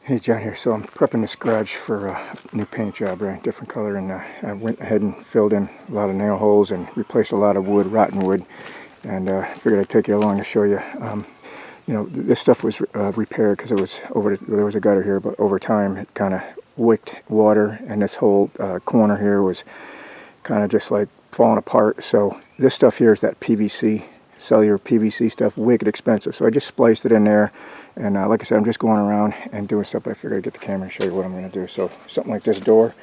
Hey John here. So I'm prepping this garage for a new paint job, right? Different color, and I went ahead and filled in a lot of nail holes and replaced a lot of wood, rotten wood, and figured I'd take you along to show you. This stuff was repaired because it was there was a gutter here, but over time it kind of wicked water, and this whole corner here was kind of just like falling apart. So this stuff here is that PVC, cellular PVC stuff, wicked expensive. So I just spliced it in there. And like I said, I'm just going around and doing stuff, but I figured I'd get the camera and show you what I'm going to do. So something like this door.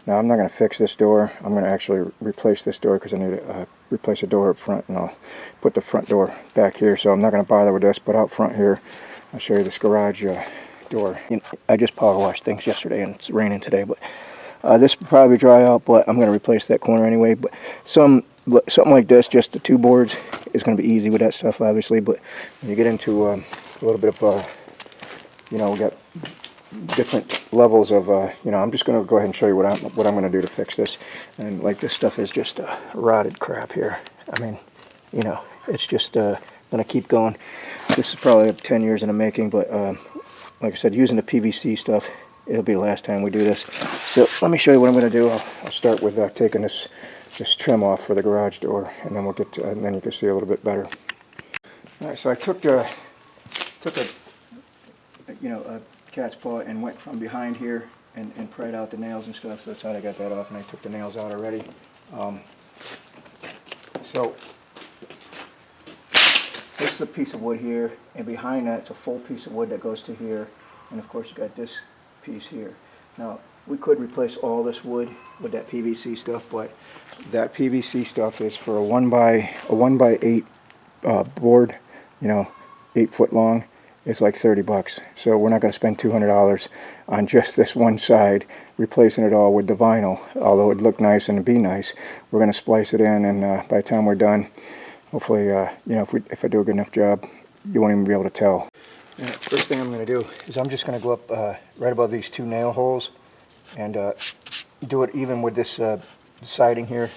Now I'm not going to fix this door. I'm going to actually replace this door because I need to replace the door up front, and I'll put the front door back here. So I'm not going to bother with this, but out front here, I'll show you this garage door. I just power washed things yesterday, and it's raining today, but this will probably dry out, but I'm going to replace that corner anyway. But something like this, just the two boards, is going to be easy with that stuff, obviously. But when you get into a little bit of, we got different levels of, I'm just going to go ahead and show you what I'm going to do to fix this. And like this stuff is just rotted crap here. I mean, it's just going to keep going. This is probably 10 years in the making, but like I said, using the PVC stuff, it'll be the last time we do this. So let me show you what I'm going to do. I'll start with taking this trim off for the garage door, and then we'll get to, and then you can see a little bit better. All right, so I took a cat's paw and went from behind here and pried out the nails and stuff. So that's how I got that off, and I took the nails out already. So this is a piece of wood here, and behind that it's a full piece of wood that goes to here, and of course you got this piece here. Now we could replace all this wood with that PVC stuff, but that PVC stuff is for a 1x8 board, 8 foot long. It's like $30. So we're not going to spend $200 on just this one side, replacing it all with the vinyl. Although it'd look nice and it'd be nice, we're going to splice it in, and by the time we're done, hopefully, if I do a good enough job, you won't even be able to tell. First thing I'm going to do is I'm just going to go up right above these two nail holes and do it even with this siding here.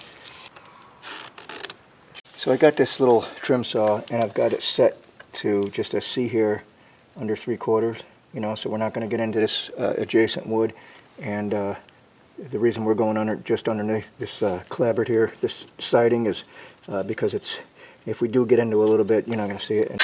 So I got this little trim saw, and I've got it set to just a C here under 3/4, so we're not going to get into this adjacent wood. And the reason we're going just underneath this clapboard here, this siding, is because if we do get into a little bit, you're not going to see it.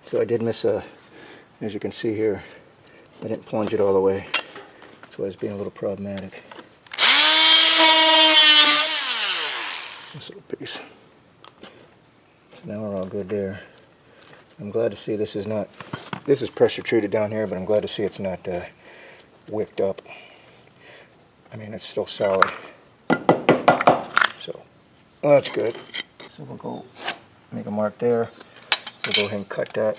So I did miss as you can see here, I didn't plunge it all the way. That's why it's being a little problematic. This little piece. So now we're all good there. I'm glad to see this is pressure treated down here, but I'm glad to see it's not wicked up. I mean, it's still solid. So, well, that's good. So we'll go make a mark there. We'll go ahead and cut that.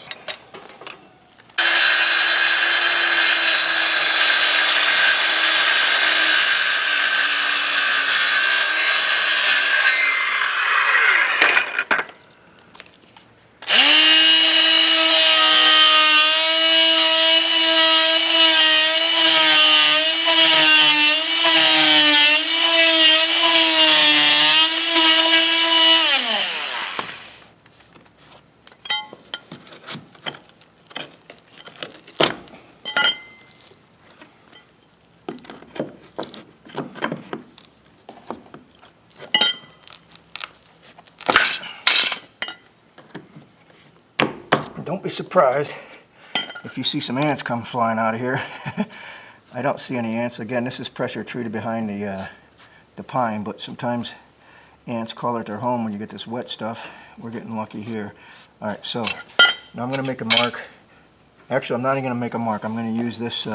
Don't be surprised if you see some ants come flying out of here. I don't see any ants. Again, this is pressure treated behind the pine, but sometimes ants call it their home when you get this wet stuff. We're getting lucky here. Alright, so now I'm going to make a mark Actually, I'm not even going to make a mark. I'm going to use this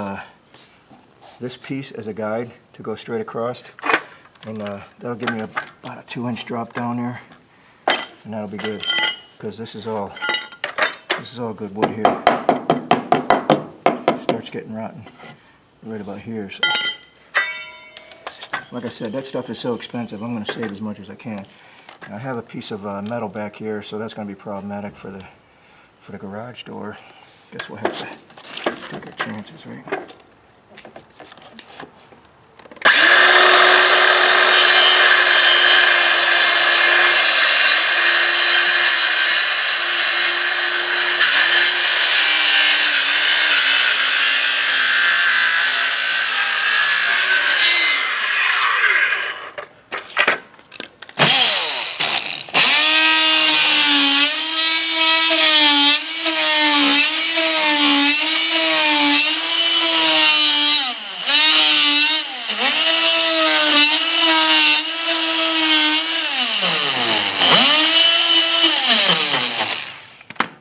this piece as a guide to go straight across, and that'll give me about a 2-inch drop down there, and that'll be good because this is all good wood here. It starts getting rotten right about here. So, like I said, that stuff is so expensive. I'm going to save as much as I can. And I have a piece of metal back here, so that's going to be problematic for the garage door. Guess we'll have to take our chances, right?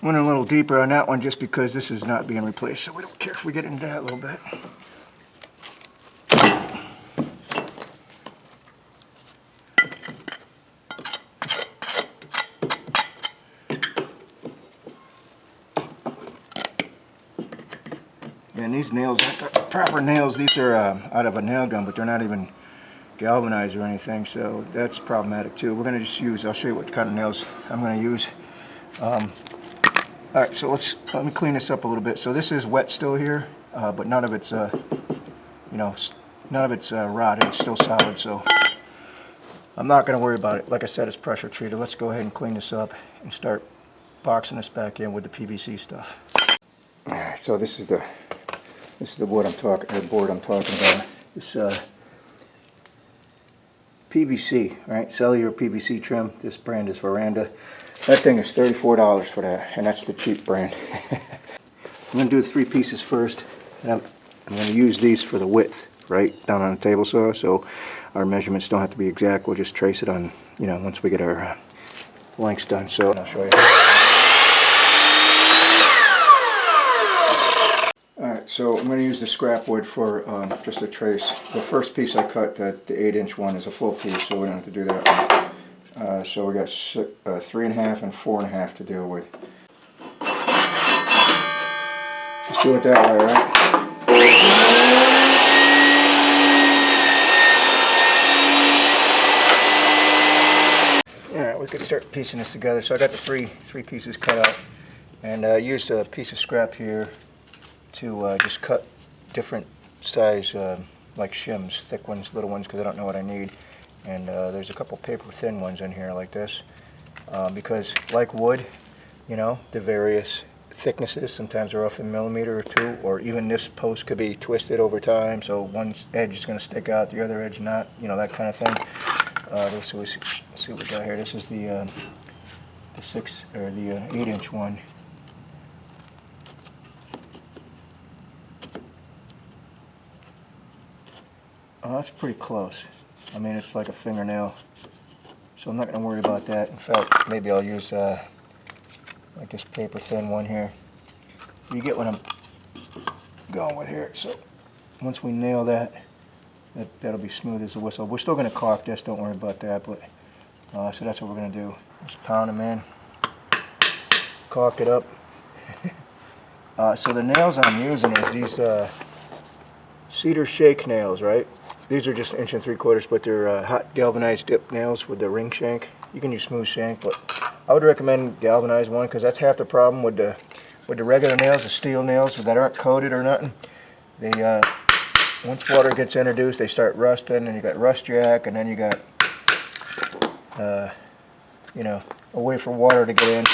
Went a little deeper on that one just because this is not being replaced, so we don't care if we get into that a little bit. And these nails aren't the proper nails. These are out of a nail gun, but they're not even galvanized or anything, so that's problematic too. We're going to just use, I'll show you what kind of nails I'm going to use. Alright, so let me clean this up a little bit. So this is wet still here, but none of it's, none of it's rotted. It's still solid, so I'm not going to worry about it. Like I said, it's pressure treated. Let's go ahead and clean this up and start boxing this back in with the PVC stuff. Alright, so this is the board I'm talking about. This PVC, right? Cellular PVC trim. This brand is Veranda. That thing is $34 for that, and that's the cheap brand. I'm going to do the 3 pieces first, and I'm going to use these for the width, right, down on the table saw, so our measurements don't have to be exact. We'll just trace it on, once we get our lengths done. So I'll show you. Alright, so I'm going to use the scrap wood for just a trace. The first piece I cut, the 8-inch one, is a full piece, so we don't have to do that one. So we got 3.5 and 4.5 to deal with. Just do it that way, right? Alright, we could start piecing this together. So I got the three pieces cut out, and I used a piece of scrap here to just cut different size, like shims, thick ones, little ones, because I don't know what I need. And there's a couple paper thin ones in here like this, because like wood, the various thicknesses, sometimes they're off a millimeter or 2, or even this post could be twisted over time, so one edge is going to stick out, the other edge not, that kind of thing. Let's see what we got here. This is the 8-inch one. Oh, that's pretty close. I mean, it's like a fingernail, so I'm not going to worry about that. In fact, maybe I'll use like this paper thin one here. You get what I'm going with here. So once we nail that'll be smooth as a whistle. We're still going to caulk this, don't worry about that. But so that's what we're going to do. Just pound them in, caulk it up. So the nails I'm using is these cedar shake nails, right? These are just 1 3/4 inch, but they're hot galvanized dip nails with the ring shank. You can use smooth shank, but I would recommend galvanized one because that's half the problem with the regular nails, the steel nails that aren't coated or nothing. They once water gets introduced, they start rusting, and you got rust jack, and then you got a way for water to get in.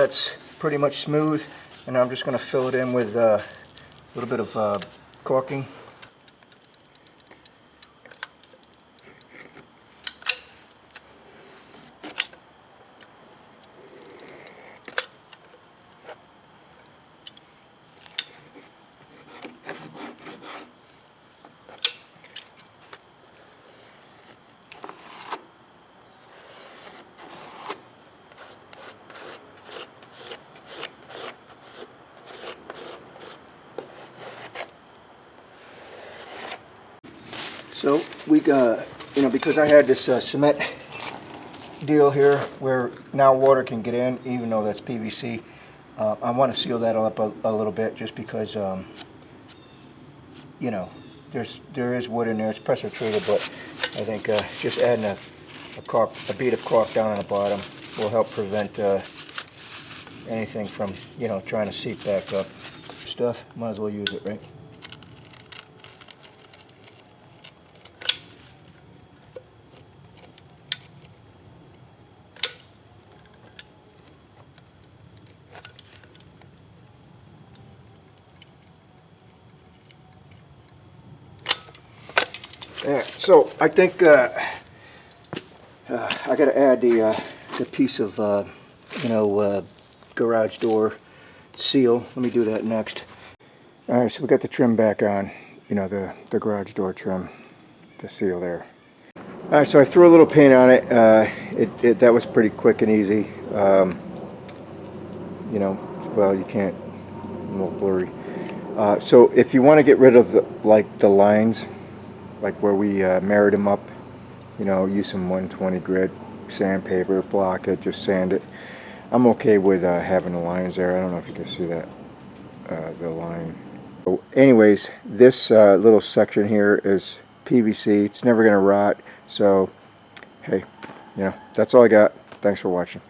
that's pretty much smooth, and I'm just going to fill it in with a little bit of caulking. So we got, because I had this cement deal here where now water can get in, even though that's PVC. I want to seal that up a little bit, just because there is wood in there. It's pressure treated, but I think just adding a bead of caulk down on the bottom will help prevent anything from trying to seep back up. Stuff, might as well use it, right? Yeah, so I think I got to add the piece of garage door seal. Let me do that next. All right, so we got the trim back on. The garage door trim, the seal there. All right, so I threw a little paint on it. That was pretty quick and easy. Well, you can't, a little blurry. So if you want to get rid of the lines, like where we married them up, use some 120 grit sandpaper, block it, just sand it. I'm okay with having the lines there. I don't know if you can see that, the line. So anyways, this little section here is PVC. It's never going to rot. So, hey, that's all I got. Thanks for watching.